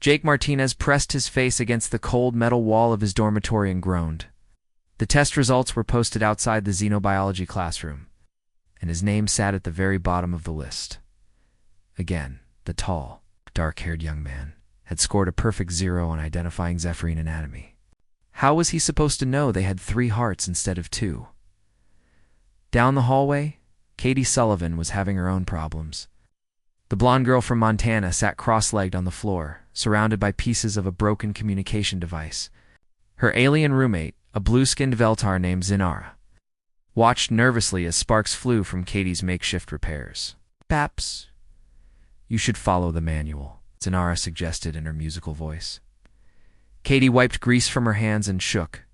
Jake Martinez pressed his face against the cold metal wall of his dormitory and groaned. The test results were posted outside the xenobiology classroom, and his name sat at the very bottom of the list. Again, the tall, dark-haired young man had scored a perfect 0 on identifying Zephyrian anatomy. How was he supposed to know they had 3 hearts instead of 2? Down the hallway, Katie Sullivan was having her own problems. The blonde girl from Montana sat cross-legged on the floor, surrounded by pieces of a broken communication device. Her alien roommate, a blue-skinned Veltar named Zinara, watched nervously as sparks flew from Katie's makeshift repairs. "Perhaps you should follow the manual," Zinara suggested in her musical voice. Katie wiped grease from her hands and shook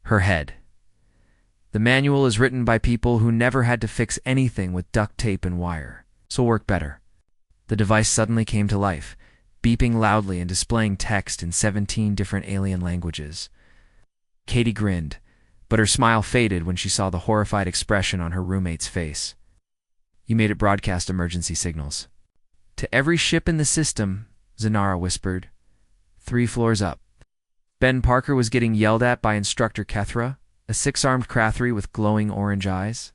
her head. "The manual is written by people who never had to fix anything with duct tape and wire, so work better." The device suddenly came to life, beeping loudly and displaying text in 17 different alien languages. Katie grinned, but her smile faded when she saw the horrified expression on her roommate's face. "You made it broadcast emergency signals to every ship in the system," Zinara whispered. 3 floors up. Ben Parker was getting yelled at by Instructor Kethra, a 6-armed Krathri with glowing orange eyes.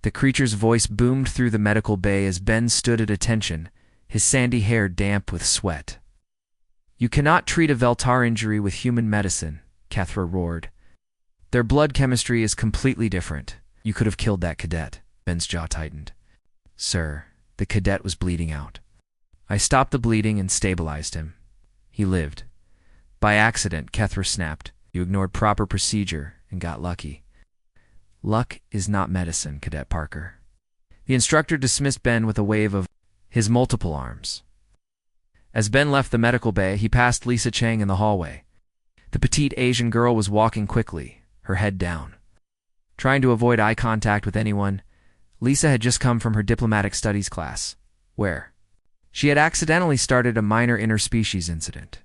The creature's voice boomed through the medical bay as Ben stood at attention, his sandy hair damp with sweat. "You cannot treat a Veltar injury with human medicine," Kethra roared. "Their blood chemistry is completely different. You could have killed that cadet." Ben's jaw tightened. "Sir, the cadet was bleeding out. I stopped the bleeding and stabilized him. He lived." "By accident," Kethra snapped. "You ignored proper procedure and got lucky." "Luck is not medicine, Cadet Parker." The instructor dismissed Ben with a wave of his multiple arms. As Ben left the medical bay, he passed Lisa Chang in the hallway. The petite Asian girl was walking quickly, her head down. Trying to avoid eye contact with anyone, Lisa had just come from her diplomatic studies class, where she had accidentally started a minor interspecies incident.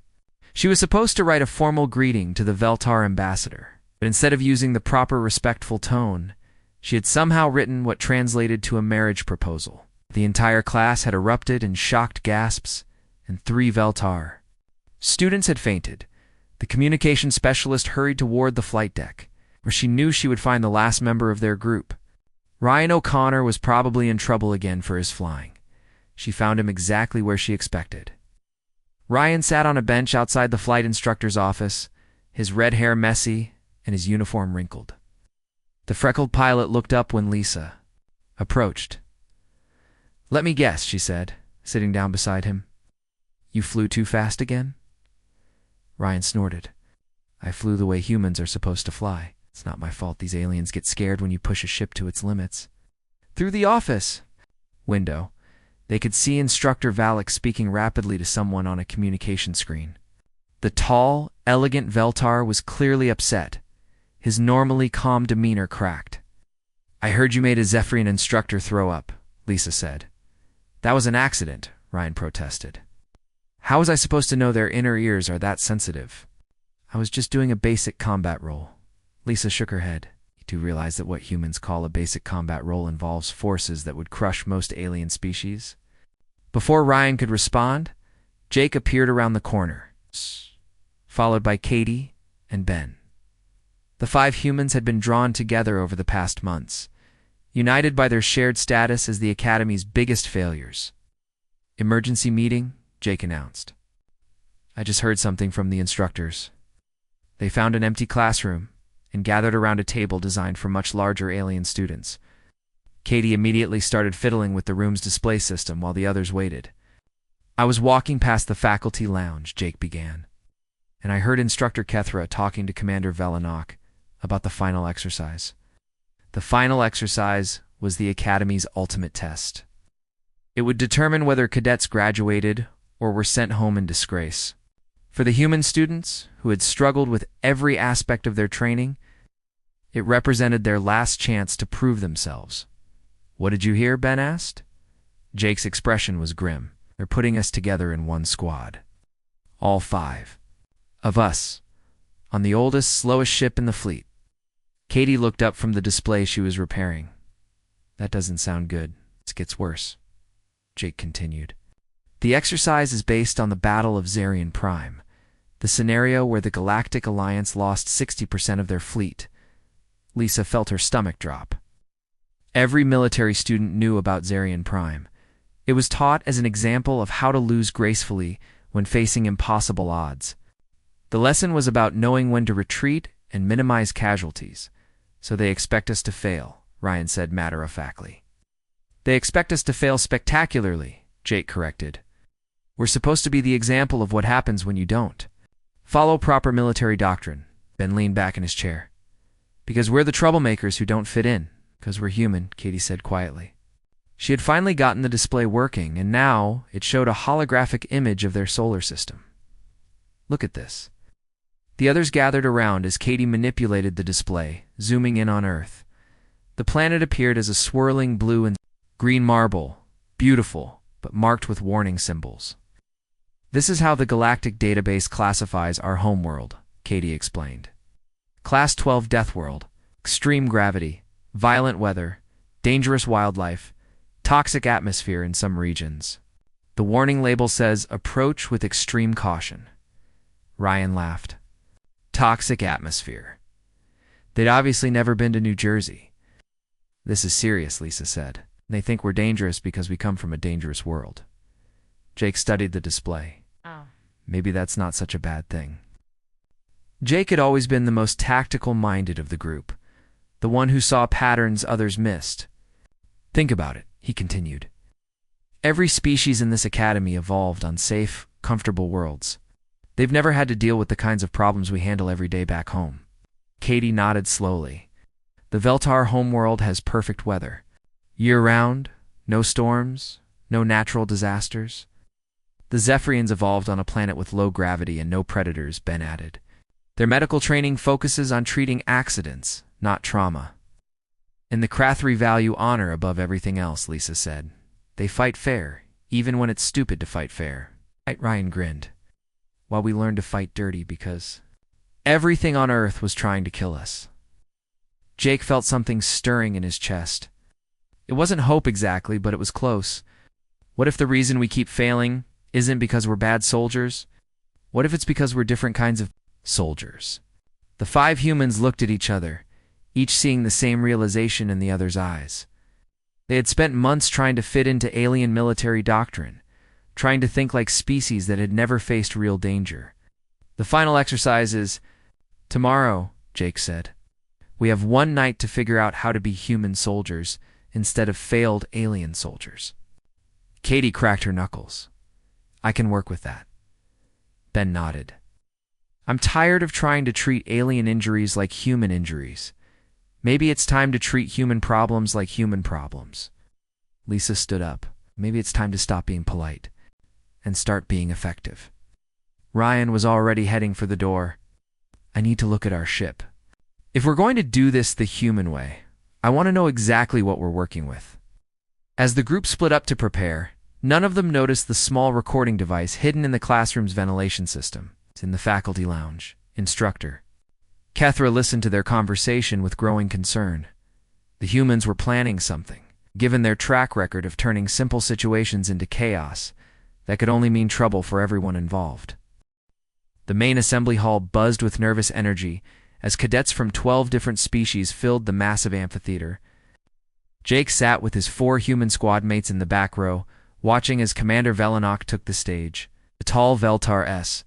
She was supposed to write a formal greeting to the Veltar ambassador, but instead of using the proper respectful tone, she had somehow written what translated to a marriage proposal. The entire class had erupted in shocked gasps, and 3 Veltar students had fainted. The communication specialist hurried toward the flight deck, where she knew she would find the last member of their group. Ryan O'Connor was probably in trouble again for his flying. She found him exactly where she expected. Ryan sat on a bench outside the flight instructor's office, his red hair messy and his uniform wrinkled. The freckled pilot looked up when Lisa approached. "Let me guess," she said, sitting down beside him. "You flew too fast again?" Ryan snorted. "I flew the way humans are supposed to fly. It's not my fault these aliens get scared when you push a ship to its limits." Through the office window, they could see Instructor Valak speaking rapidly to someone on a communication screen. The tall, elegant Veltar was clearly upset. His normally calm demeanor cracked. "I heard you made a Zephyrian instructor throw up," Lisa said. "That was an accident," Ryan protested. "How was I supposed to know their inner ears are that sensitive?" "I was just doing a basic combat role." Lisa shook her head. "You do realize that what humans call a basic combat role involves forces that would crush most alien species?" Before Ryan could respond, Jake appeared around the corner, followed by Katie and Ben. The 5 humans had been drawn together over the past months, united by their shared status as the Academy's biggest failures. "Emergency meeting," Jake announced. "I just heard something from the instructors." They found an empty classroom and gathered around a table designed for much larger alien students. Katie immediately started fiddling with the room's display system while the others waited. "I was walking past the faculty lounge," Jake began, "and I heard Instructor Kethra talking to Commander Velanok about the final exercise. The final exercise was the Academy's ultimate test. It would determine whether cadets graduated or were sent home in disgrace. For the human students, who had struggled with every aspect of their training, it represented their last chance to prove themselves." "What did you hear?" Ben asked. Jake's expression was grim. "They're putting us together in one squad. All 5 of us, on the oldest, slowest ship in the fleet." Katie looked up from the display she was repairing. "That doesn't sound good. It gets worse," Jake continued. The exercise is based on the Battle of Zarian Prime, the scenario where the Galactic Alliance lost 60% of their fleet. Lisa felt her stomach drop. Every military student knew about Zarian Prime. It was taught as an example of how to lose gracefully when facing impossible odds. The lesson was about knowing when to retreat and minimize casualties. So they expect us to fail, Ryan said matter-of-factly. They expect us to fail spectacularly, Jake corrected. We're supposed to be the example of what happens when you don't. Follow proper military doctrine. Ben leaned back in his chair. Because we're the troublemakers who don't fit in. Because we're human, Katie said quietly. She had finally gotten the display working, and now it showed a holographic image of their solar system. Look at this. The others gathered around as Katie manipulated the display, zooming in on Earth. The planet appeared as a swirling blue and green marble, beautiful, but marked with warning symbols. This is how the Galactic database classifies our homeworld, Katie explained. Class 12 Deathworld, extreme gravity, violent weather, dangerous wildlife, toxic atmosphere in some regions. The warning label says, approach with extreme caution. Ryan laughed. Toxic atmosphere. They'd obviously never been to New Jersey. This is serious, Lisa said. They think we're dangerous because we come from a dangerous world. Jake studied the display. Oh. Maybe that's not such a bad thing. Jake had always been the most tactical-minded of the group, the one who saw patterns others missed. Think about it, he continued. Every species in this academy evolved on safe, comfortable worlds. They've never had to deal with the kinds of problems we handle every day back home. Katie nodded slowly. The Veltar homeworld has perfect weather. Year-round, no storms, no natural disasters. The Zephyrians evolved on a planet with low gravity and no predators, Ben added. Their medical training focuses on treating accidents, not trauma. And the Krathri value honor above everything else, Lisa said. They fight fair, even when it's stupid to fight fair. Ryan grinned. While we learned to fight dirty because everything on Earth was trying to kill us. Jake felt something stirring in his chest. It wasn't hope exactly, but it was close. What if the reason we keep failing isn't because we're bad soldiers? What if it's because we're different kinds of soldiers? The 5 humans looked at each other, each seeing the same realization in the other's eyes. They had spent months trying to fit into alien military doctrine, trying to think like species that had never faced real danger. The final exercise is tomorrow, Jake said. We have one night to figure out how to be human soldiers instead of failed alien soldiers. Katie cracked her knuckles. I can work with that. Ben nodded. I'm tired of trying to treat alien injuries like human injuries. Maybe it's time to treat human problems like human problems. Lisa stood up. Maybe it's time to stop being polite and start being effective. Ryan was already heading for the door. I need to look at our ship. If we're going to do this the human way, I want to know exactly what we're working with. As the group split up to prepare, none of them noticed the small recording device hidden in the classroom's ventilation system. It's in the faculty lounge. Instructor. Kethra listened to their conversation with growing concern. The humans were planning something, given their track record of turning simple situations into chaos that could only mean trouble for everyone involved. The main assembly hall buzzed with nervous energy as cadets from 12 different species filled the massive amphitheater. Jake sat with his 4 human squad mates in the back row, watching as Commander Velenok took the stage. The tall Veltar S.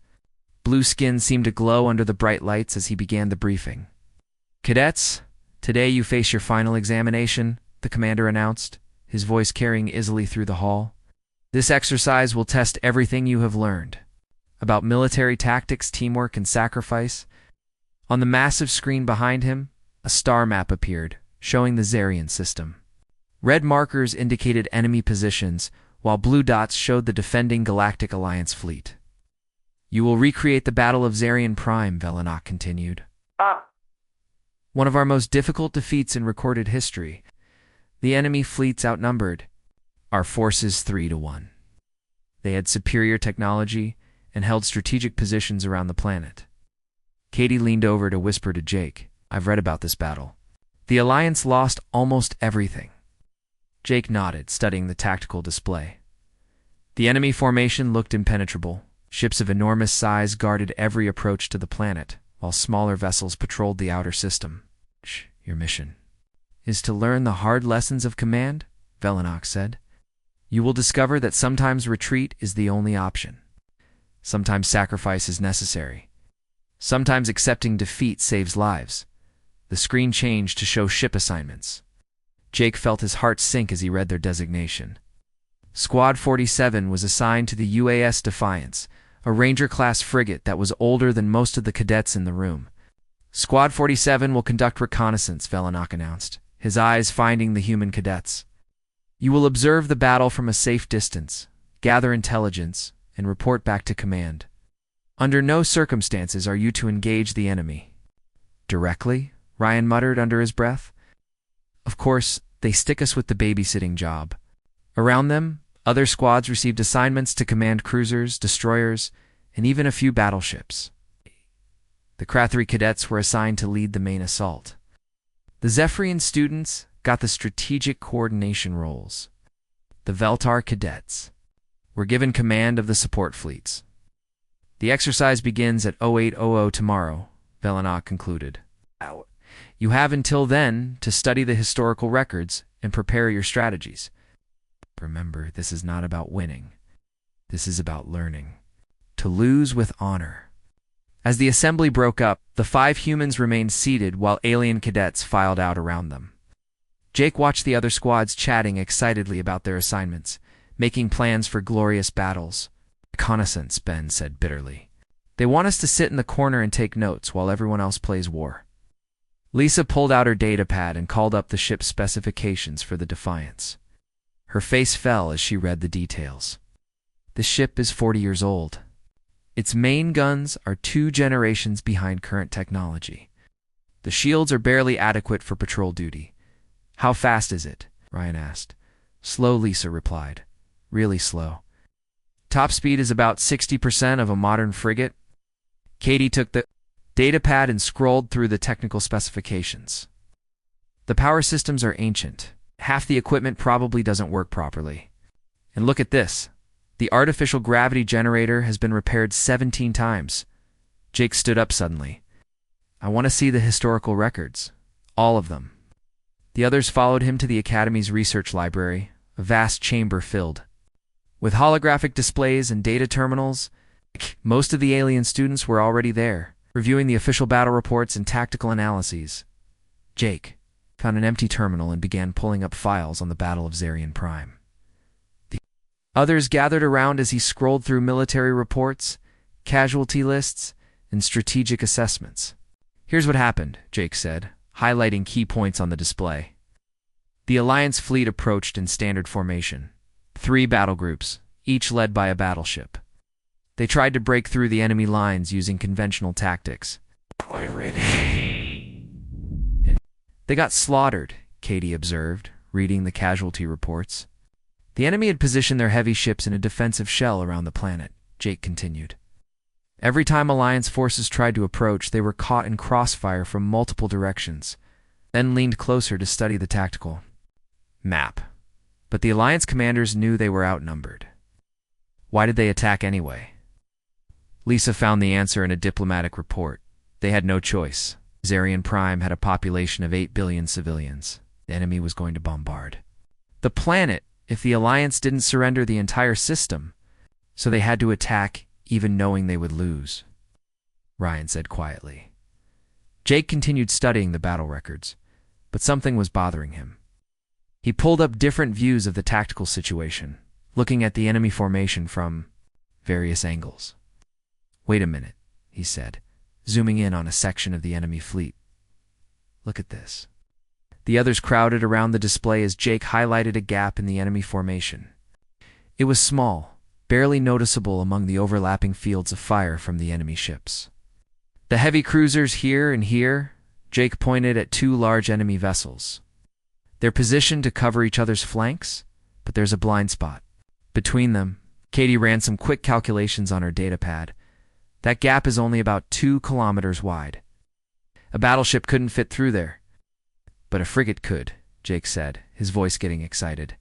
Blue skin seemed to glow under the bright lights as he began the briefing. Cadets, today you face your final examination, the commander announced, his voice carrying easily through the hall. This exercise will test everything you have learned about military tactics, teamwork, and sacrifice. On the massive screen behind him, a star map appeared, showing the Zarian system. Red markers indicated enemy positions, while blue dots showed the defending Galactic Alliance fleet. You will recreate the Battle of Zarian Prime, Velenok continued. One of our most difficult defeats in recorded history. The enemy fleets outnumbered our forces 3-1. They had superior technology and held strategic positions around the planet. Katie leaned over to whisper to Jake, I've read about this battle. The Alliance lost almost everything. Jake nodded, studying the tactical display. The enemy formation looked impenetrable. Ships of enormous size guarded every approach to the planet, while smaller vessels patrolled the outer system. Your mission is to learn the hard lessons of command, Velanox said. You will discover that sometimes retreat is the only option. Sometimes sacrifice is necessary. Sometimes accepting defeat saves lives. The screen changed to show ship assignments. Jake felt his heart sink as he read their designation. Squad 47 was assigned to the UAS Defiance, a Ranger-class frigate that was older than most of the cadets in the room. Squad 47 will conduct reconnaissance, Velanox announced, his eyes finding the human cadets. You will observe the battle from a safe distance, gather intelligence, and report back to command. Under no circumstances are you to engage the enemy. Directly? Ryan muttered under his breath. Of course, they stick us with the babysitting job. Around them, other squads received assignments to command cruisers, destroyers, and even a few battleships. The Krathri cadets were assigned to lead the main assault. The Zephyrian students got the strategic coordination roles. The Veltar cadets were given command of the support fleets. The exercise begins at 0800 tomorrow, Velanox concluded. You have until then to study the historical records and prepare your strategies. Remember, this is not about winning. This is about learning. To lose with honor. As the assembly broke up, the 5 humans remained seated while alien cadets filed out around them. Jake watched the other squads chatting excitedly about their assignments, making plans for glorious battles. Reconnaissance, Ben said bitterly. They want us to sit in the corner and take notes while everyone else plays war. Lisa pulled out her datapad and called up the ship's specifications for the Defiance. Her face fell as she read the details. The ship is 40 years old. Its main guns are 2 generations behind current technology. The shields are barely adequate for patrol duty. How fast is it? Ryan asked. Slow, Lisa replied. Really slow. Top speed is about 60% of a modern frigate. Katie took the datapad and scrolled through the technical specifications. The power systems are ancient. Half the equipment probably doesn't work properly. And look at this. The artificial gravity generator has been repaired 17 times. Jake stood up suddenly. I want to see the historical records. All of them. The others followed him to the Academy's research library, a vast chamber filled with holographic displays and data terminals. Most of the alien students were already there, reviewing the official battle reports and tactical analyses. Jake found an empty terminal and began pulling up files on the Battle of Zarian Prime. The others gathered around as he scrolled through military reports, casualty lists, and strategic assessments. Here's what happened, Jake said, highlighting key points on the display. The Alliance fleet approached in standard formation. 3 battle groups, each led by a battleship. They tried to break through the enemy lines using conventional tactics. They got slaughtered, Katie observed, reading the casualty reports. The enemy had positioned their heavy ships in a defensive shell around the planet, Jake continued. Every time Alliance forces tried to approach, they were caught in crossfire from multiple directions, then leaned closer to study the tactical map. But the Alliance commanders knew they were outnumbered. Why did they attack anyway? Lisa found the answer in a diplomatic report. They had no choice. Zarian Prime had a population of 8 billion civilians. The enemy was going to bombard the planet if the Alliance didn't surrender the entire system, so they had to attack even knowing they would lose, Ryan said quietly. Jake continued studying the battle records, but something was bothering him. He pulled up different views of the tactical situation, looking at the enemy formation from various angles. Wait a minute, he said, zooming in on a section of the enemy fleet. Look at this. The others crowded around the display as Jake highlighted a gap in the enemy formation. It was small, barely noticeable among the overlapping fields of fire from the enemy ships. The heavy cruisers here and here, Jake pointed at 2 large enemy vessels. They're positioned to cover each other's flanks, but there's a blind spot between them. Katie ran some quick calculations on her datapad. That gap is only about 2 kilometers wide. A battleship couldn't fit through there. But a frigate could, Jake said, his voice getting excited.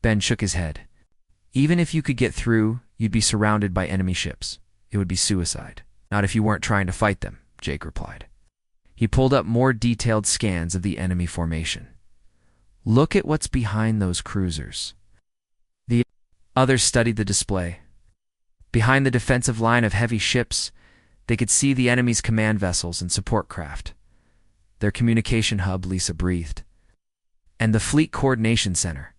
Ben shook his head. Even if you could get through, you'd be surrounded by enemy ships. It would be suicide. Not if you weren't trying to fight them, Jake replied. He pulled up more detailed scans of the enemy formation. Look at what's behind those cruisers. The others studied the display. Behind the defensive line of heavy ships, they could see the enemy's command vessels and support craft. Their communication hub, Lisa breathed. And the Fleet Coordination Center.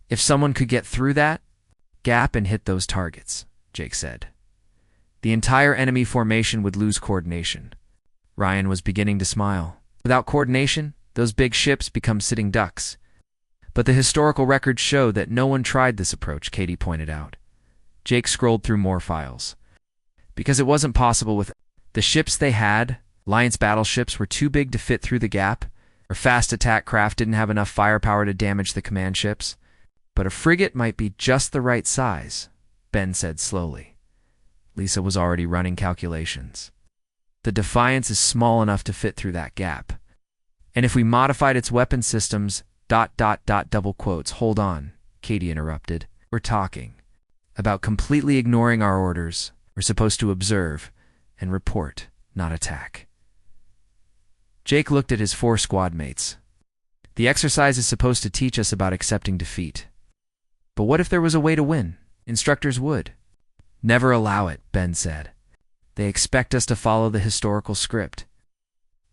If someone could get through that gap and hit those targets, Jake said, the entire enemy formation would lose coordination. Ryan was beginning to smile. Without coordination, those big ships become sitting ducks. But the historical records show that no one tried this approach, Katie pointed out. Jake scrolled through more files. Because it wasn't possible with the ships they had, Alliance battleships were too big to fit through the gap, or fast attack craft didn't have enough firepower to damage the command ships. But a frigate might be just the right size, Ben said slowly. Lisa was already running calculations. The Defiance is small enough to fit through that gap. And if we modified its weapon systems, ... double quotes, hold on, Katie interrupted. We're talking about completely ignoring our orders. We're supposed to observe and report, not attack. Jake looked at his 4 squad mates. The exercise is supposed to teach us about accepting defeat. But what if there was a way to win? Instructors would. Never allow it, Ben said. They expect us to follow the historical script.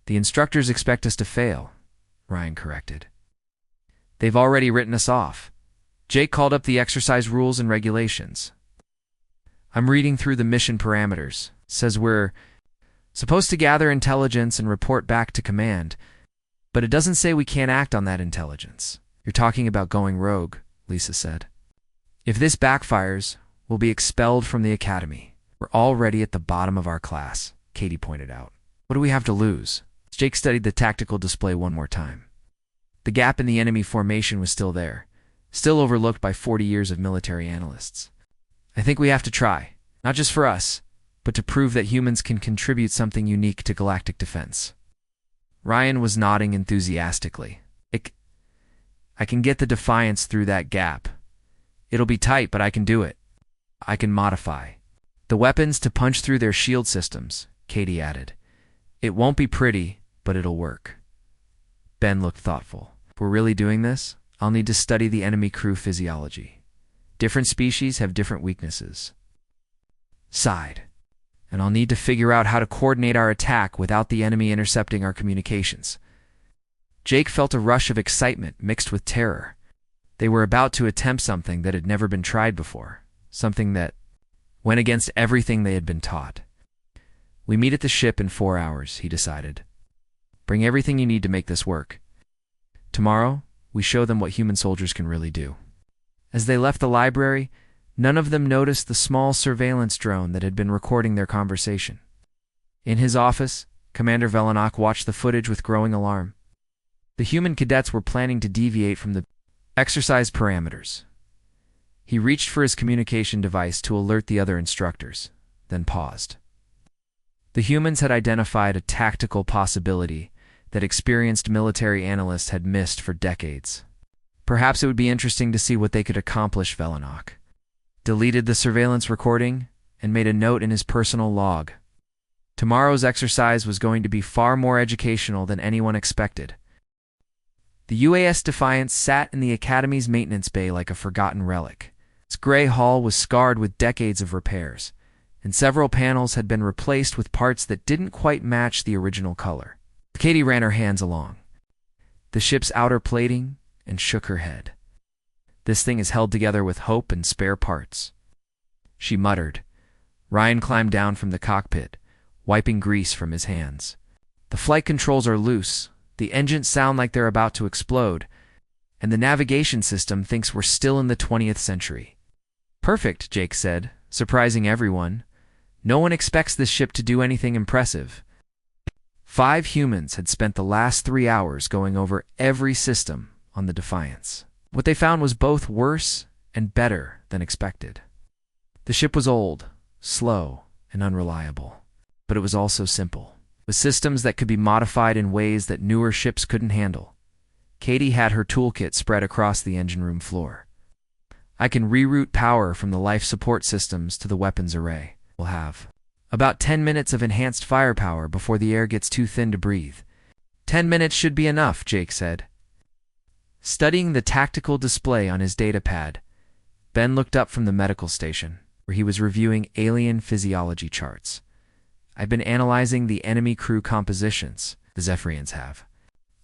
The instructors expect us to fail, Ryan corrected. They've already written us off. Jake called up the exercise rules and regulations. I'm reading through the mission parameters. Says we're supposed to gather intelligence and report back to command, but it doesn't say we can't act on that intelligence. You're talking about going rogue, Lisa said. If this backfires, we'll be expelled from the academy. We're already at the bottom of our class, Katie pointed out. What do we have to lose? Jake studied the tactical display one more time. The gap in the enemy formation was still there, still overlooked by 40 years of military analysts. I think we have to try, not just for us, but to prove that humans can contribute something unique to galactic defense. Ryan was nodding enthusiastically. I can get the Defiance through that gap. It'll be tight, but I can do it. I can modify the weapons to punch through their shield systems, Katie added. It won't be pretty, but it'll work. Ben looked thoughtful. If we're really doing this, I'll need to study the enemy crew physiology. Different species have different weaknesses. Sighed. And I'll need to figure out how to coordinate our attack without the enemy intercepting our communications. Jake felt a rush of excitement mixed with terror. They were about to attempt something that had never been tried before, something that went against everything they had been taught. We meet at the ship in 4 hours, he decided. Bring everything you need to make this work. Tomorrow, we show them what human soldiers can really do. As they left the library, none of them noticed the small surveillance drone that had been recording their conversation. In his office, Commander Velenok watched the footage with growing alarm. The human cadets were planning to deviate from the exercise parameters. He reached for his communication device to alert the other instructors, then paused. The humans had identified a tactical possibility that experienced military analysts had missed for decades. Perhaps it would be interesting to see what they could accomplish, Velenok deleted the surveillance recording and made a note in his personal log. Tomorrow's exercise was going to be far more educational than anyone expected. The UAS Defiance sat in the Academy's maintenance bay like a forgotten relic. Its gray hull was scarred with decades of repairs, and several panels had been replaced with parts that didn't quite match the original color. Katie ran her hands along the ship's outer plating and shook her head. This thing is held together with hope and spare parts, she muttered. Ryan climbed down from the cockpit, wiping grease from his hands. The flight controls are loose, the engines sound like they're about to explode, and the navigation system thinks we're still in the 20th century. Perfect, Jake said, surprising everyone. No one expects this ship to do anything impressive. 5 humans had spent the last 3 hours going over every system on the Defiance. What they found was both worse and better than expected. The ship was old, slow, and unreliable, but it was also simple, with systems that could be modified in ways that newer ships couldn't handle. Katie had her toolkit spread across the engine room floor. I can reroute power from the life support systems to the weapons array. We'll have about 10 minutes of enhanced firepower before the air gets too thin to breathe. 10 minutes should be enough, Jake said. Studying the tactical display on his datapad, Ben looked up from the medical station, where he was reviewing alien physiology charts. I've been analyzing the enemy crew compositions the Zephyrians have.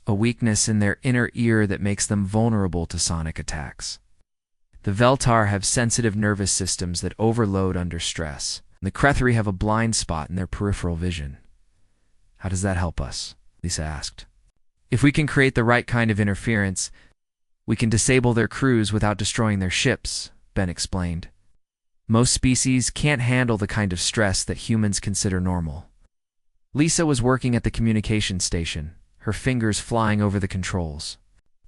A weakness in their inner ear that makes them vulnerable to sonic attacks. The Veltar have sensitive nervous systems that overload under stress. And the Krethri have a blind spot in their peripheral vision. How does that help us? Lisa asked. If we can create the right kind of interference, we can disable their crews without destroying their ships, Ben explained. Most species can't handle the kind of stress that humans consider normal. Lisa was working at the communication station, her fingers flying over the controls.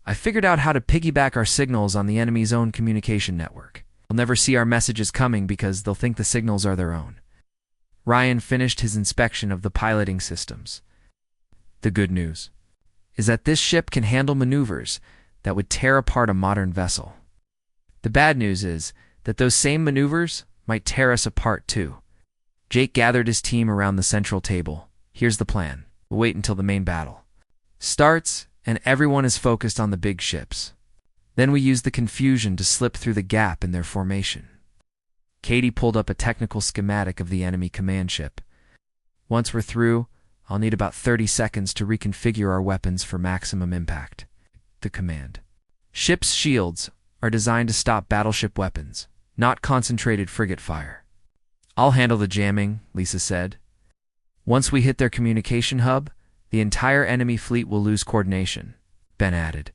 I figured out how to piggyback our signals on the enemy's own communication network. They'll never see our messages coming because they'll think the signals are their own. Ryan finished his inspection of the piloting systems. The good news is that this ship can handle maneuvers that would tear apart a modern vessel. The bad news is that those same maneuvers might tear us apart too. Jake gathered his team around the central table. Here's the plan. We'll wait until the main battle starts and everyone is focused on the big ships. Then we use the confusion to slip through the gap in their formation. Katie pulled up a technical schematic of the enemy command ship. Once we're through, I'll need about 30 seconds to reconfigure our weapons for maximum impact. The command. Ship's shields are designed to stop battleship weapons, not concentrated frigate fire. I'll handle the jamming, Lisa said. Once we hit their communication hub, the entire enemy fleet will lose coordination, Ben added,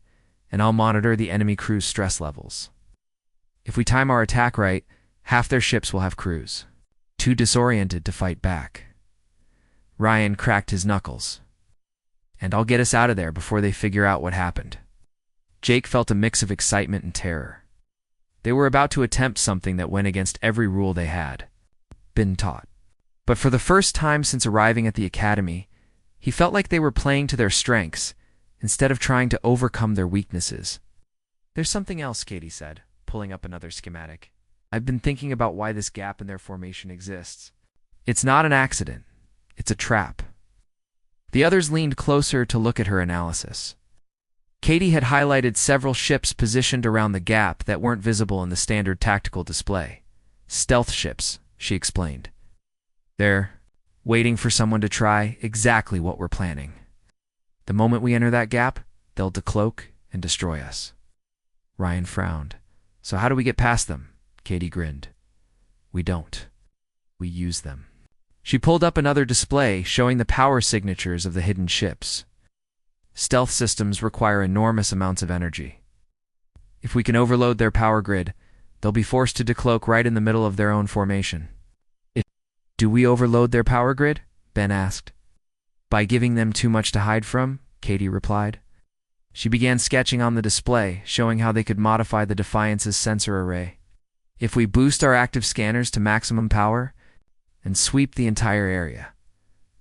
and I'll monitor the enemy crew's stress levels. If we time our attack right, half their ships will have crews, too disoriented to fight back. Ryan cracked his knuckles. And I'll get us out of there before they figure out what happened. Jake felt a mix of excitement and terror. They were about to attempt something that went against every rule they had been taught. But for the first time since arriving at the academy, he felt like they were playing to their strengths instead of trying to overcome their weaknesses. There's something else, Katie said, pulling up another schematic. I've been thinking about why this gap in their formation exists. It's not an accident. It's a trap. The others leaned closer to look at her analysis. Katie had highlighted several ships positioned around the gap that weren't visible in the standard tactical display. Stealth ships, she explained. They're waiting for someone to try exactly what we're planning. The moment we enter that gap, they'll decloak and destroy us. Ryan frowned. So how do we get past them? Katie grinned. We don't. We use them. She pulled up another display showing the power signatures of the hidden ships. Stealth systems require enormous amounts of energy. If we can overload their power grid, they'll be forced to decloak right in the middle of their own formation. Do we overload their power grid? Ben asked. By giving them too much to hide from, Katie replied. She began sketching on the display, showing how they could modify the Defiance's sensor array. If we boost our active scanners to maximum power and sweep the entire area,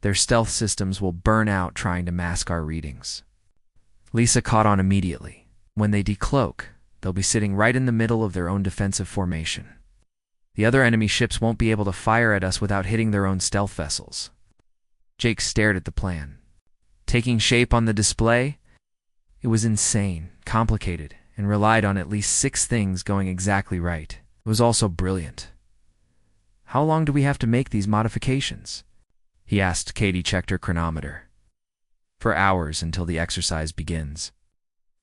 their stealth systems will burn out trying to mask our readings. Lisa caught on immediately. When they decloak, they'll be sitting right in the middle of their own defensive formation. The other enemy ships won't be able to fire at us without hitting their own stealth vessels. Jake stared at the plan. Taking shape on the display, it was insane, complicated, and relied on at least 6 things going exactly right. It was also brilliant. How long do we have to make these modifications? He asked. Katie checked her chronometer. For hours until the exercise begins.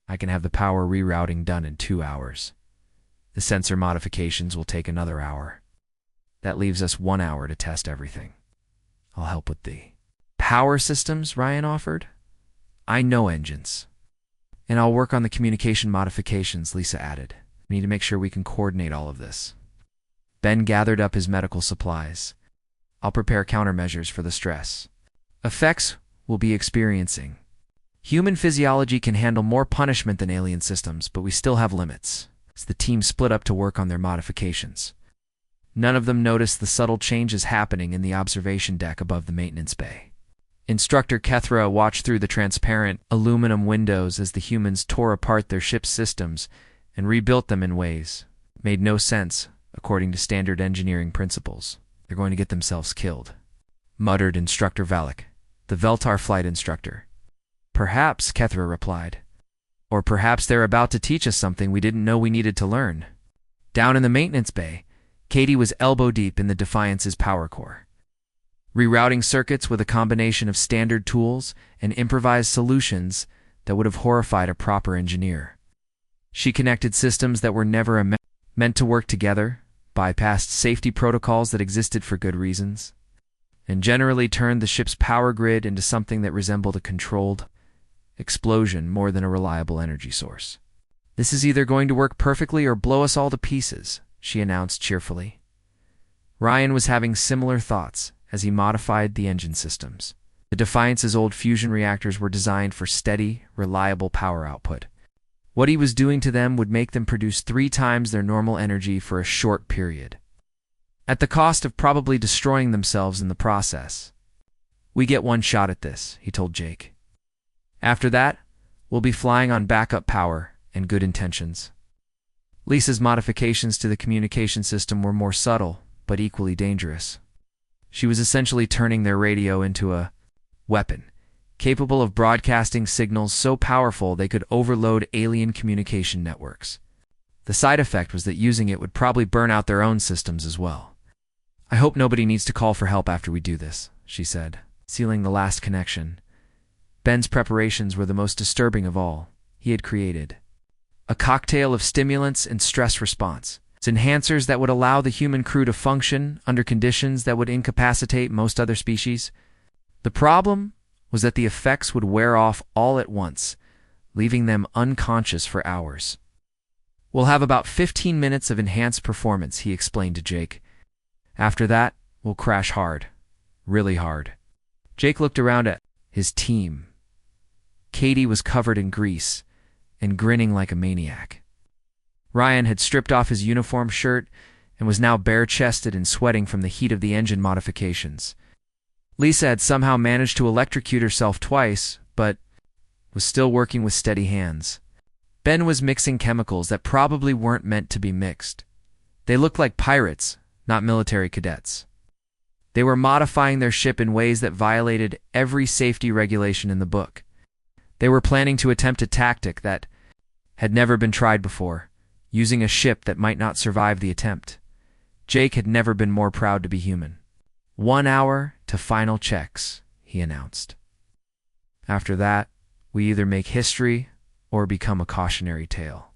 I can have the power rerouting done in 2 hours. The sensor modifications will take another hour. That leaves us 1 hour to test everything. I'll help with the power systems, Ryan offered. I know engines. And I'll work on the communication modifications, Lisa added. We need to make sure we can coordinate all of this. Ben gathered up his medical supplies. I'll prepare countermeasures for the stress effects we'll be experiencing. Human physiology can handle more punishment than alien systems, but we still have limits. As the team split up to work on their modifications, none of them noticed the subtle changes happening in the observation deck above the maintenance bay. Instructor Kethra watched through the transparent aluminum windows as the humans tore apart their ship's systems and rebuilt them in ways Made no sense, according to standard engineering principles. They're going to get themselves killed, muttered Instructor Valak, the Veltar flight instructor. Perhaps, Kethra replied. Or perhaps they're about to teach us something we didn't know we needed to learn. Down in the maintenance bay, Katie was elbow-deep in the Defiance's power core, rerouting circuits with a combination of standard tools and improvised solutions that would have horrified a proper engineer. She connected systems that were never meant to work together, bypassed safety protocols that existed for good reasons, and generally turned the ship's power grid into something that resembled a controlled explosion more than a reliable energy source. "This is either going to work perfectly or blow us all to pieces," she announced cheerfully. Ryan was having similar thoughts as he modified the engine systems. The Defiance's old fusion reactors were designed for steady, reliable power output. What he was doing to them would make them produce 3 times their normal energy for a short period, at the cost of probably destroying themselves in the process. "We get one shot at this," he told Jake. "After that, we'll be flying on backup power and good intentions." Lisa's modifications to the communication system were more subtle, but equally dangerous. She was essentially turning their radio into a weapon, capable of broadcasting signals so powerful they could overload alien communication networks. The side effect was that using it would probably burn out their own systems as well. "I hope nobody needs to call for help after we do this," she said, sealing the last connection. Ben's preparations were the most disturbing of all. He had created a cocktail of stimulants and stress response, enhancers that would allow the human crew to function under conditions that would incapacitate most other species. The problem was that the effects would wear off all at once, leaving them unconscious for hours. "We'll have about 15 minutes of enhanced performance," he explained to Jake. "After that, we'll crash hard. Really hard." Jake looked around at his team. Katie was covered in grease and grinning like a maniac. Ryan had stripped off his uniform shirt and was now bare-chested and sweating from the heat of the engine modifications. Lisa had somehow managed to electrocute herself twice, but was still working with steady hands. Ben was mixing chemicals that probably weren't meant to be mixed. They looked like pirates, not military cadets. They were modifying their ship in ways that violated every safety regulation in the book. They were planning to attempt a tactic that had never been tried before, using a ship that might not survive the attempt. Jake had never been more proud to be human. 1 hour to final checks, he announced. After that, we either make history or become a cautionary tale.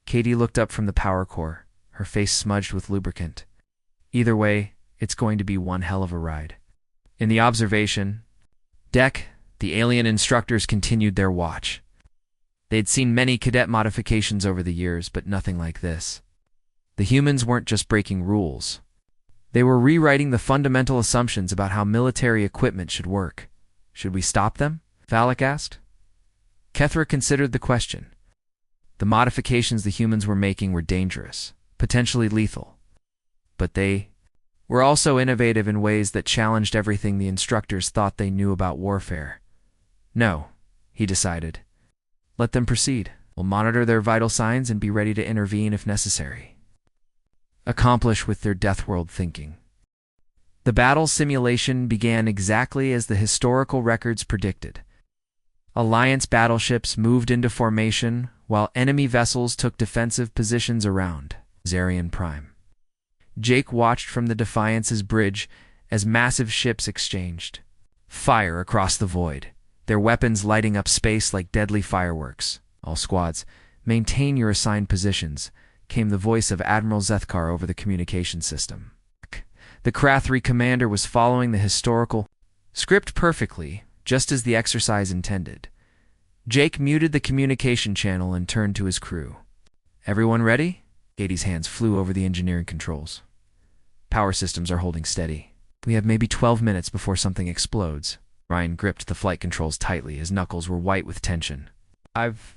Katie looked up from the power core, her face smudged with lubricant. Either way, it's going to be one hell of a ride. In the observation deck, the alien instructors continued their watch. They'd seen many cadet modifications over the years, but nothing like this. The humans weren't just breaking rules. They were rewriting the fundamental assumptions about how military equipment should work. "Should we stop them?" Valak asked. Kethra considered the question. The modifications the humans were making were dangerous, potentially lethal. But they were also innovative in ways that challenged everything the instructors thought they knew about warfare. "No," he decided. "Let them proceed. We'll monitor their vital signs and be ready to intervene if necessary." Accomplish with their Deathworld thinking. The battle simulation began exactly as the historical records predicted. Alliance battleships moved into formation while enemy vessels took defensive positions around Zarian Prime. Jake watched from the Defiance's bridge as massive ships exchanged fire across the void, their weapons lighting up space like deadly fireworks. "All squads, maintain your assigned positions," came the voice of Admiral Zethkar over the communication system. The Krathri commander was following the historical script perfectly, just as the exercise intended. Jake muted the communication channel and turned to his crew. "Everyone ready?" Katie's hands flew over the engineering controls. "Power systems are holding steady. We have maybe 12 minutes before something explodes." Ryan gripped the flight controls tightly. His knuckles were white with tension. "I've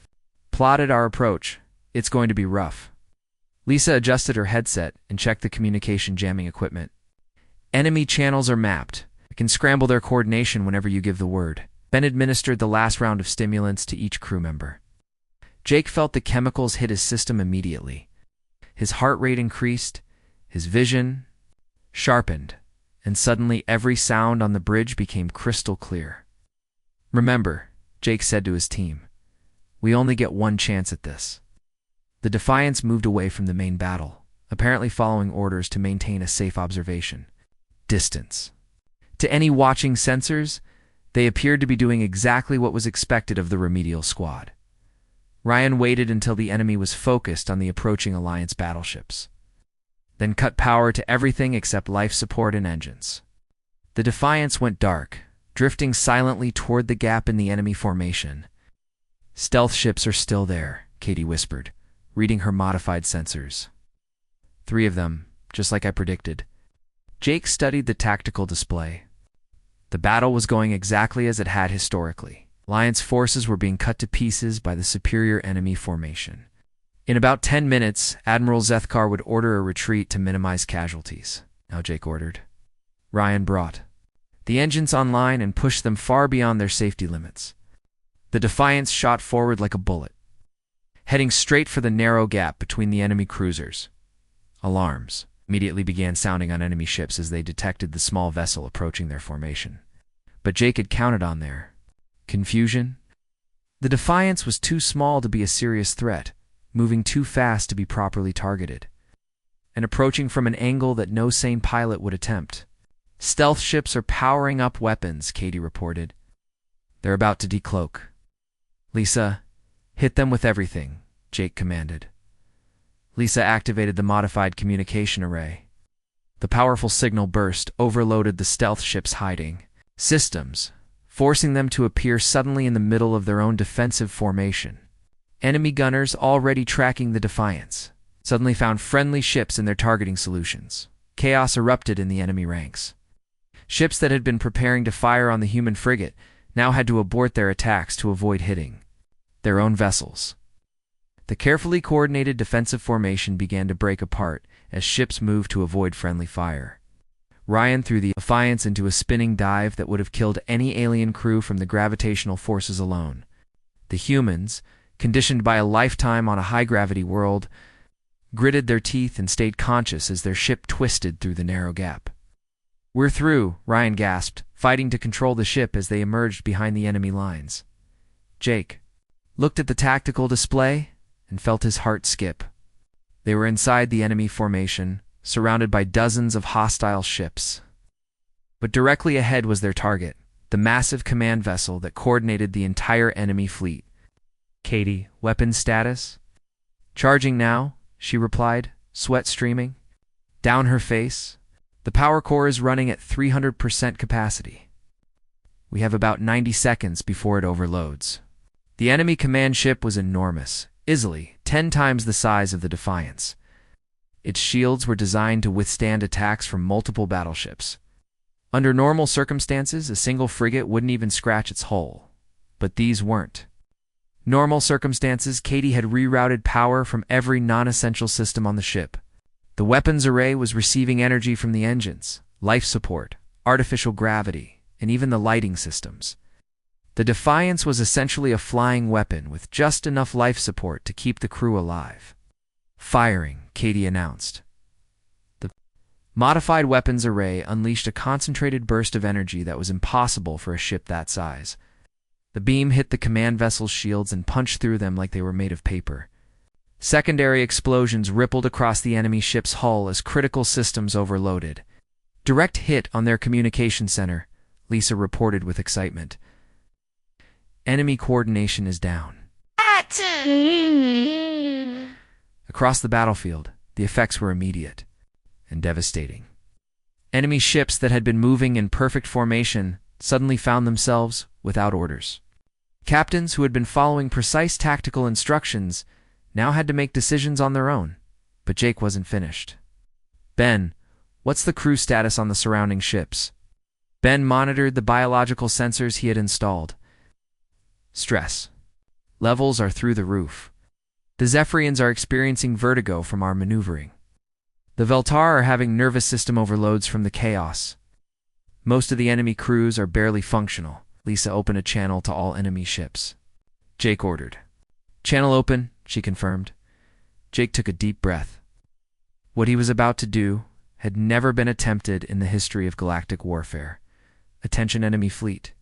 plotted our approach. It's going to be rough." Lisa adjusted her headset and checked the communication jamming equipment. "Enemy channels are mapped. I can scramble their coordination whenever you give the word." Ben administered the last round of stimulants to each crew member. Jake felt the chemicals hit his system immediately. His heart rate increased, his vision sharpened, and suddenly every sound on the bridge became crystal clear. "Remember," Jake said to his team, "we only get one chance at this." The Defiance moved away from the main battle, apparently following orders to maintain a safe observation distance. To any watching sensors, they appeared to be doing exactly what was expected of the remedial squad. Ryan waited until the enemy was focused on the approaching Alliance battleships, then cut power to everything except life support and engines. The Defiance went dark, drifting silently toward the gap in the enemy formation. "Stealth ships are still there," Katie whispered, reading her modified sensors. "3 of them, just like I predicted." Jake studied the tactical display. The battle was going exactly as it had historically. Alliance forces were being cut to pieces by the superior enemy formation. In about 10 minutes, Admiral Zethkar would order a retreat to minimize casualties. "Now," Jake ordered. Ryan brought the engines online and pushed them far beyond their safety limits. The Defiance shot forward like a bullet, heading straight for the narrow gap between the enemy cruisers. Alarms immediately began sounding on enemy ships as they detected the small vessel approaching their formation. But Jake had counted on their confusion. The Defiance was too small to be a serious threat, moving too fast to be properly targeted, and approaching from an angle that no sane pilot would attempt. "Stealth ships are powering up weapons," Katie reported. "They're about to decloak." "Lisa, hit them with everything," Jake commanded. Lisa activated the modified communication array. The powerful signal burst overloaded the stealth ships' hiding systems, forcing them to appear suddenly in the middle of their own defensive formation. Enemy gunners, already tracking the Defiance, suddenly found friendly ships in their targeting solutions. Chaos erupted in the enemy ranks. Ships that had been preparing to fire on the human frigate now had to abort their attacks to avoid hitting their own vessels. The carefully coordinated defensive formation began to break apart as ships moved to avoid friendly fire. Ryan threw the Defiance into a spinning dive that would have killed any alien crew from the gravitational forces alone. The humans, conditioned by a lifetime on a high-gravity world, gritted their teeth and stayed conscious as their ship twisted through the narrow gap. "We're through," Ryan gasped, fighting to control the ship as they emerged behind the enemy lines. Jake looked at the tactical display and felt his heart skip. They were inside the enemy formation, surrounded by dozens of hostile ships. But directly ahead was their target, the massive command vessel that coordinated the entire enemy fleet. "Katie, weapon status?" "Charging now," she replied, sweat streaming down her face. "The power core is running at 300% capacity. We have about 90 seconds before it overloads." The enemy command ship was enormous, easily 10 times the size of the Defiance. Its shields were designed to withstand attacks from multiple battleships. Under normal circumstances, a single frigate wouldn't even scratch its hull. But these weren't normal circumstances. Katie had rerouted power from every non-essential system on the ship. The weapons array was receiving energy from the engines, life support, artificial gravity, and even the lighting systems. The Defiance was essentially a flying weapon with just enough life support to keep the crew alive. "Firing," Katie announced. The modified weapons array unleashed a concentrated burst of energy that was impossible for a ship that size. The beam hit the command vessel's shields and punched through them like they were made of paper. Secondary explosions rippled across the enemy ship's hull as critical systems overloaded. "Direct hit on their communication center," Lisa reported with excitement. "Enemy coordination is down." Across the battlefield, the effects were immediate and devastating. Enemy ships that had been moving in perfect formation suddenly found themselves without orders. Captains who had been following precise tactical instructions now had to make decisions on their own, but Jake wasn't finished. "Ben, what's the crew status on the surrounding ships?" Ben monitored the biological sensors he had installed. "Stress levels are through the roof. The Zephyrians are experiencing vertigo from our maneuvering. The Veltar are having nervous system overloads from the chaos. Most of the enemy crews are barely functional." Lisa opened a channel to all enemy ships. Jake ordered. "Channel open," she confirmed. Jake took a deep breath. What he was about to do had never been attempted in the history of galactic warfare. Attention enemy fleet.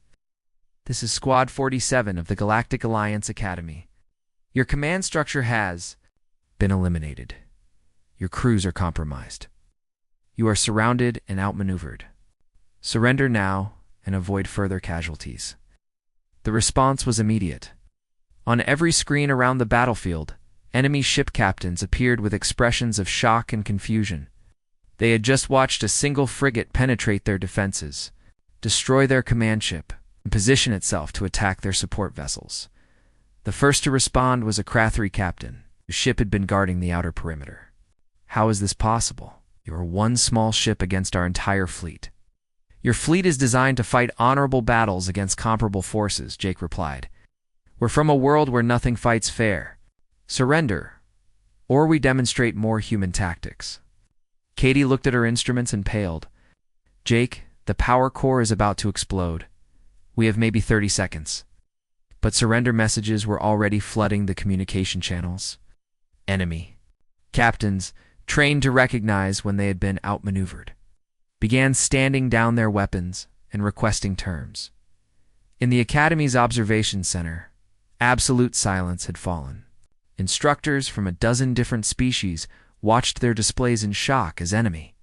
This is Squad 47 of the Galactic Alliance Academy. Your command structure has been eliminated. Your crews are compromised. You are surrounded and outmaneuvered. Surrender now and avoid further casualties. The response was immediate. On every screen around the battlefield, enemy ship captains appeared with expressions of shock and confusion. They had just watched a single frigate penetrate their defenses, destroy their command ship, and position itself to attack their support vessels. The first to respond was a Krathri captain, whose ship had been guarding the outer perimeter. How is this possible? You are one small ship against our entire fleet. Your fleet is designed to fight honorable battles against comparable forces, Jake replied. We're from a world where nothing fights fair. Surrender, or we demonstrate more human tactics. Katie looked at her instruments and paled. Jake, the power core is about to explode. We have maybe 30 seconds. But surrender messages were already flooding the communication channels. Enemy captains, trained to recognize when they had been outmaneuvered, began standing down their weapons and requesting terms. In the Academy's observation center, absolute silence had fallen. Instructors from a dozen different species watched their displays in shock as enemy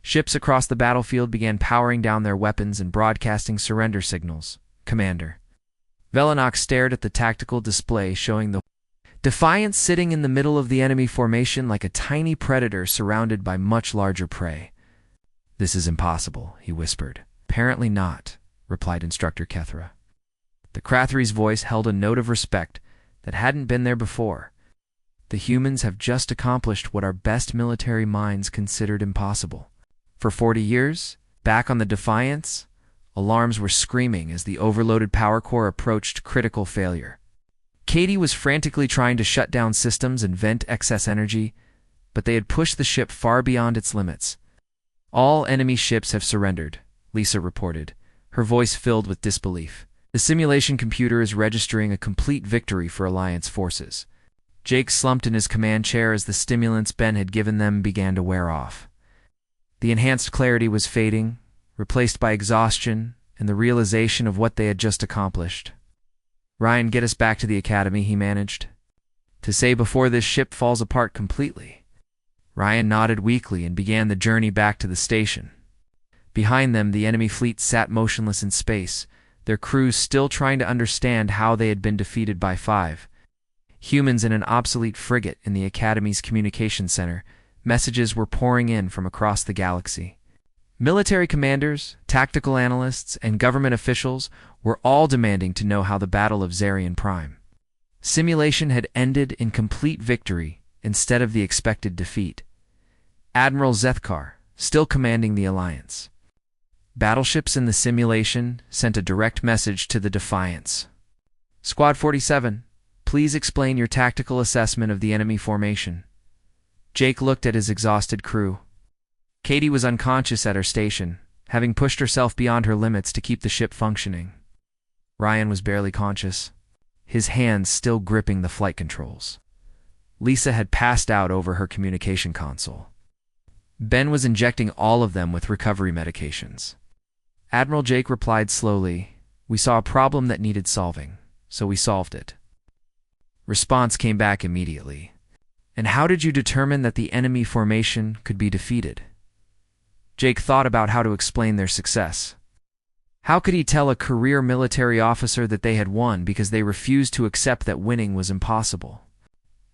ships across the battlefield began powering down their weapons and broadcasting surrender signals. Commander Velinox stared at the tactical display showing the Defiance sitting in the middle of the enemy formation like a tiny predator surrounded by much larger prey. This is impossible, he whispered. Apparently not, replied Instructor Kethra. The Krathri's voice held a note of respect that hadn't been there before. The humans have just accomplished what our best military minds considered impossible. For 40 years, back on the Defiance, alarms were screaming as the overloaded power core approached critical failure. Katie was frantically trying to shut down systems and vent excess energy, but they had pushed the ship far beyond its limits. All enemy ships have surrendered, Lisa reported, her voice filled with disbelief. The simulation computer is registering a complete victory for Alliance forces. Jake slumped in his command chair as the stimulants Ben had given them began to wear off. The enhanced clarity was fading, replaced by exhaustion and the realization of what they had just accomplished. Ryan, get us back to the Academy, he managed. To say before this ship falls apart completely. Ryan nodded weakly and began the journey back to the station. Behind them, the enemy fleet sat motionless in space, their crews still trying to understand how they had been defeated by 5 humans in an obsolete frigate in the Academy's communication center. Messages were pouring in from across the galaxy. Military commanders, tactical analysts, and government officials were all demanding to know how the Battle of Zarian Prime. Simulation had ended in complete victory instead of the expected defeat. Admiral Zethkar, still commanding the Alliance. Battleships in the simulation sent a direct message to the Defiance. Squad 47, please explain your tactical assessment of the enemy formation. Jake looked at his exhausted crew. Katie was unconscious at her station, having pushed herself beyond her limits to keep the ship functioning. Ryan was barely conscious, his hands still gripping the flight controls. Lisa had passed out over her communication console. Ben was injecting all of them with recovery medications. Admiral Jake replied slowly, "We saw a problem that needed solving, so we solved it." Response came back immediately. "And how did you determine that the enemy formation could be defeated?" Jake thought about how to explain their success. How could he tell a career military officer that they had won because they refused to accept that winning was impossible?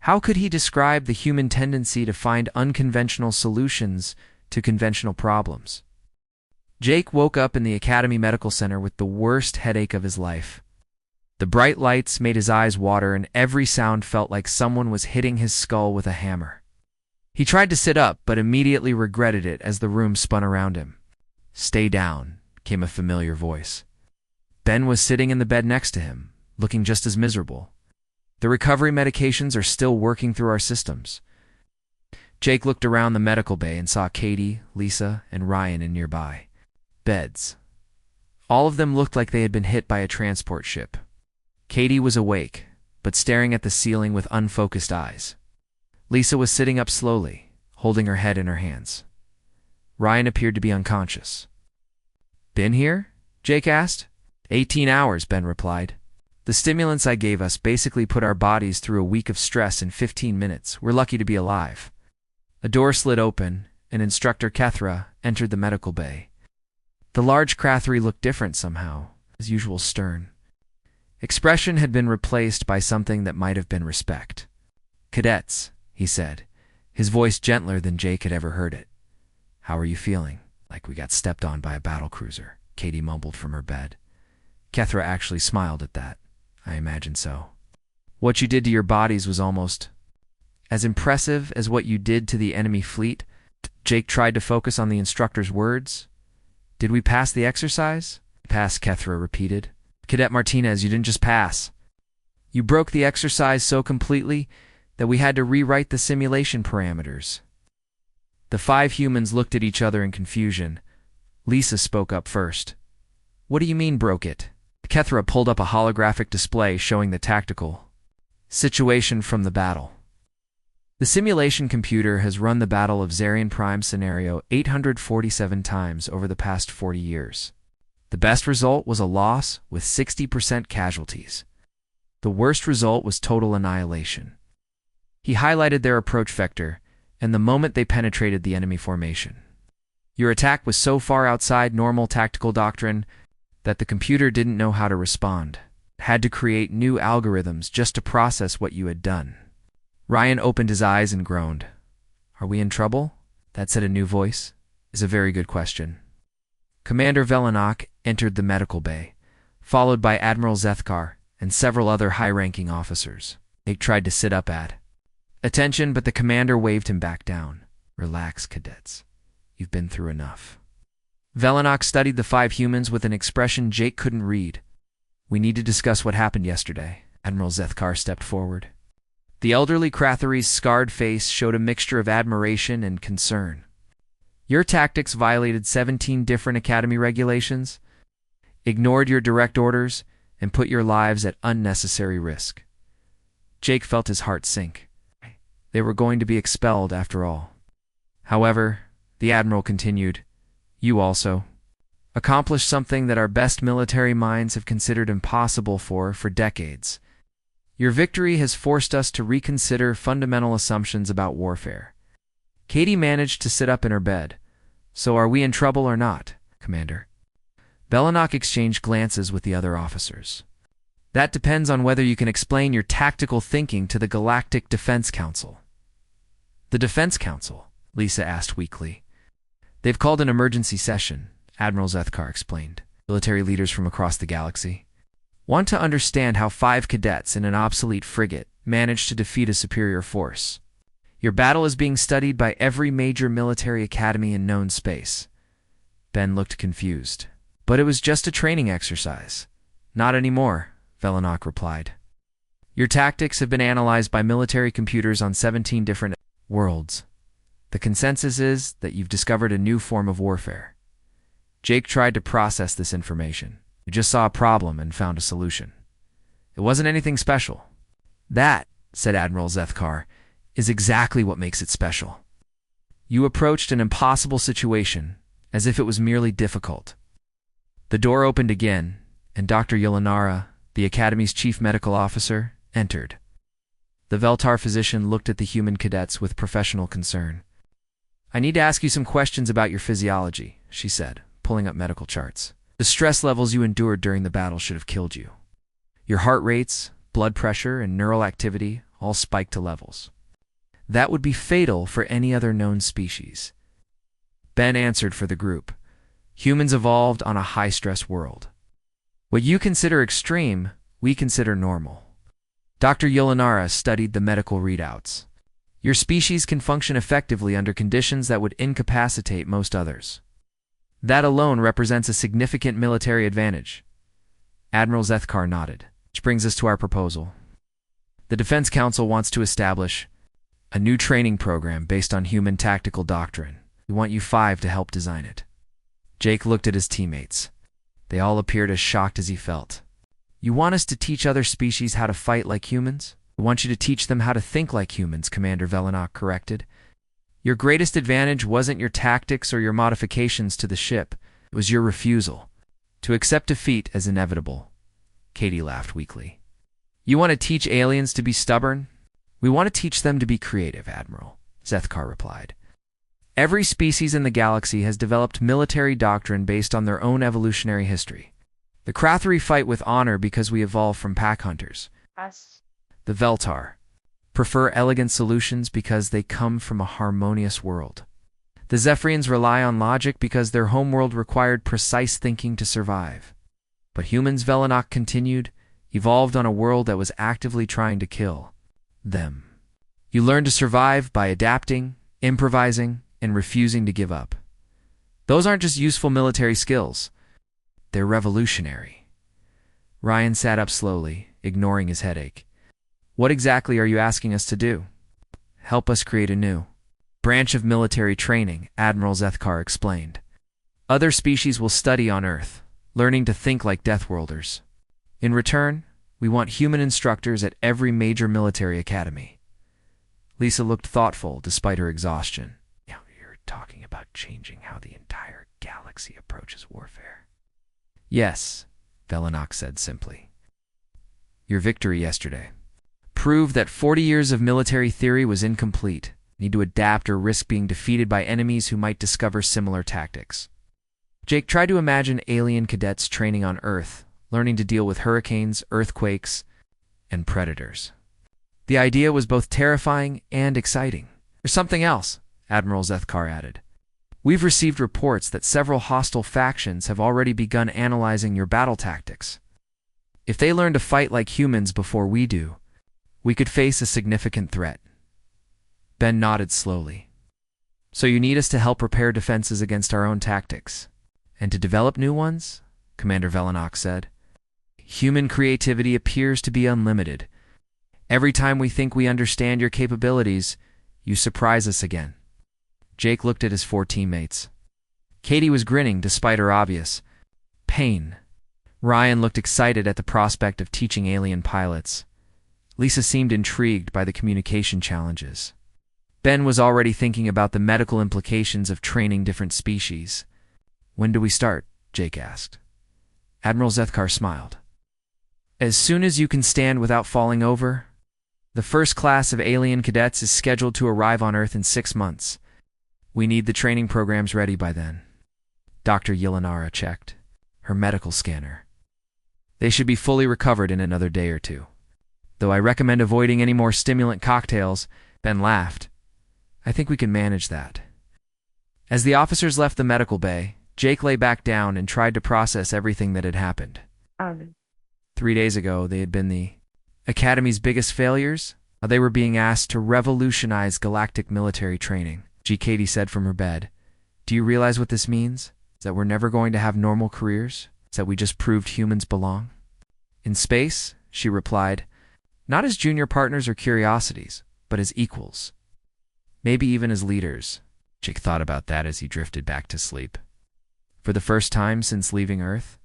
How could he describe the human tendency to find unconventional solutions to conventional problems? Jake woke up in the Academy Medical Center with the worst headache of his life. The bright lights made his eyes water and every sound felt like someone was hitting his skull with a hammer. He tried to sit up, but immediately regretted it as the room spun around him. "Stay down," came a familiar voice. Ben was sitting in the bed next to him, looking just as miserable. "The recovery medications are still working through our systems." Jake looked around the medical bay and saw Katie, Lisa, and Ryan in nearby beds. All of them looked like they had been hit by a transport ship. Katie was awake, but staring at the ceiling with unfocused eyes. Lisa was sitting up slowly, holding her head in her hands. Ryan appeared to be unconscious. "Been here?" Jake asked. 18 hours, Ben replied. "The stimulants I gave us basically put our bodies through a week of stress in 15 minutes. We're lucky to be alive." A door slid open, and Instructor Kethra entered the medical bay. The large Krathri looked different somehow, as usual stern. Expression had been replaced by something that might have been respect. "Cadets," he said, his voice gentler than Jake had ever heard it. "How are you feeling?" "Like we got stepped on by a battlecruiser," Katie mumbled from her bed. Kethra actually smiled at that. "I imagine so. What you did to your bodies was almost as impressive as what you did to the enemy fleet." Jake tried to focus on the instructor's words. "Did we pass the exercise?" "Pass," Kethra repeated. "Cadet Martinez, you didn't just pass. You broke the exercise so completely that we had to rewrite the simulation parameters." The 5 humans looked at each other in confusion. Lisa spoke up first. "What do you mean, broke it?" Kethra pulled up a holographic display showing the tactical situation from the battle. "The simulation computer has run the Battle of Zarian Prime scenario 847 times over the past 40 years. The best result was a loss with 60% casualties. The worst result was total annihilation." He highlighted their approach vector and the moment they penetrated the enemy formation. "Your attack was so far outside normal tactical doctrine that the computer didn't know how to respond. It had to create new algorithms just to process what you had done." Ryan opened his eyes and groaned. "Are we in trouble?" That said a new voice. "Is a very good question." Commander Velenak entered the medical bay, followed by Admiral Zethkar and several other high-ranking officers. They tried to sit up at attention, but the commander waved him back down. "Relax, cadets. You've been through enough." Velenak studied the 5 humans with an expression Jake couldn't read. "We need to discuss what happened yesterday." Admiral Zethkar stepped forward. The elderly Krathari's scarred face showed a mixture of admiration and concern. "Your tactics violated 17 different Academy regulations, ignored your direct orders, and put your lives at unnecessary risk." Jake felt his heart sink. They were going to be expelled after all. "However," the Admiral continued, "you also accomplished something that our best military minds have considered impossible for decades. Your victory has forced us to reconsider fundamental assumptions about warfare." Katie managed to sit up in her bed. "So are we in trouble or not, Commander?" Velenak exchanged glances with the other officers. "That depends on whether you can explain your tactical thinking to the Galactic Defense Council." "The Defense Council?" Lisa asked weakly. "They've called an emergency session," Admiral Zethkar explained. "Military leaders from across the galaxy want to understand how 5 cadets in an obsolete frigate managed to defeat a superior force. Your battle is being studied by every major military academy in known space." Ben looked confused. "But it was just a training exercise." "Not anymore," Velenak replied. "Your tactics have been analyzed by military computers on 17 different worlds. The consensus is that you've discovered a new form of warfare." Jake tried to process this information. "You just saw a problem and found a solution. It wasn't anything special." "That," said Admiral Zethkar, "is exactly what makes it special. You approached an impossible situation as if it was merely difficult." The door opened again, and Dr. Yolanara, the Academy's chief medical officer, entered. The Veltar physician looked at the human cadets with professional concern. "I need to ask you some questions about your physiology," she said, pulling up medical charts. "The stress levels you endured during the battle should have killed you. Your heart rates, blood pressure, and neural activity all spiked to levels that would be fatal for any other known species." Ben answered for the group. "Humans evolved on a high-stress world. What you consider extreme, we consider normal." Dr. Yolanara studied the medical readouts. "Your species can function effectively under conditions that would incapacitate most others. That alone represents a significant military advantage." Admiral Zethkar nodded. "Which brings us to our proposal. The Defense Council wants to establish a new training program based on human tactical doctrine. We want you 5 to help design it." Jake looked at his teammates. They all appeared as shocked as he felt. "You want us to teach other species how to fight like humans?" "We want you to teach them how to think like humans," Commander Velenak corrected. Your greatest advantage wasn't your tactics or your modifications to the ship. It was your refusal to accept defeat as inevitable. Katie laughed weakly. You want to teach aliens to be stubborn? We want to teach them to be creative, Admiral, Zethkar replied. Every species in the galaxy has developed military doctrine based on their own evolutionary history. The Krathri fight with honor because we evolved from pack hunters. The Veltar prefer elegant solutions because they come from a harmonious world. The Zephyrians rely on logic because their homeworld required precise thinking to survive. But humans, Velenok continued, evolved on a world that was actively trying to kill them. You learn to survive by adapting, improvising, and refusing to give up. Those aren't just useful military skills. They're revolutionary. Ryan sat up slowly, ignoring his headache. What exactly are you asking us to do? Help us create a new branch of military training, Admiral Zethkar explained. Other species will study on Earth, learning to think like Deathworlders. In return, we want human instructors at every major military academy. Lisa looked thoughtful despite her exhaustion. You're talking about changing how the entire galaxy approaches warfare. Yes, Velenok said simply. Your victory yesterday proved that 40 years of military theory was incomplete. Need to adapt or risk being defeated by enemies who might discover similar tactics. Jake tried to imagine alien cadets training on Earth, learning to deal with hurricanes, earthquakes, and predators. The idea was both terrifying and exciting. There's something else, Admiral Zethkar added. We've received reports that several hostile factions have already begun analyzing your battle tactics. If they learn to fight like humans before we do, we could face a significant threat. Ben nodded slowly. So you need us to help repair defenses against our own tactics, and to develop new ones? Commander Velenok said. Human creativity appears to be unlimited. Every time we think we understand your capabilities, you surprise us again. Jake looked at his 4 teammates. Katie was grinning despite her obvious pain. Ryan looked excited at the prospect of teaching alien pilots. Lisa seemed intrigued by the communication challenges. Ben was already thinking about the medical implications of training different species. When do we start? Jake asked. Admiral Zethkar smiled. As soon as you can stand without falling over. The first class of alien cadets is scheduled to arrive on Earth in 6 months. We need the training programs ready by then. Dr. Yelenara checked her medical scanner. They should be fully recovered in another day or 2. Though I recommend avoiding any more stimulant cocktails, Ben laughed. I think we can manage that. As the officers left the medical bay, Jake lay back down and tried to process everything that had happened. 3 days ago, they had been the Academy's biggest failures. They were being asked to revolutionize galactic military training. Katie said from her bed. Do you realize what this means? Is that we're never going to have normal careers? Is that we just proved humans belong? In space, she replied, not as junior partners or curiosities, but as equals. Maybe even as leaders. Jake thought about that as he drifted back to sleep. For the first time since leaving Earth,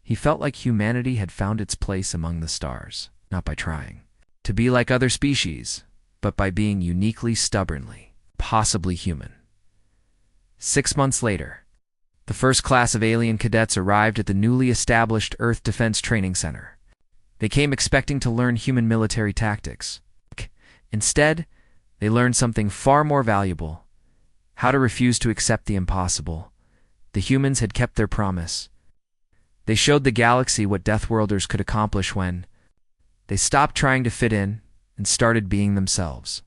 he felt like humanity had found its place among the stars, not by trying to be like other species, but by being uniquely stubbornly, possibly human. 6 months later, the first class of alien cadets arrived at the newly established Earth Defense Training Center. They came expecting to learn human military tactics. Instead, they learned something far more valuable: how to refuse to accept the impossible. The humans had kept their promise. They showed the galaxy what Deathworlders could accomplish when they stopped trying to fit in and started being themselves.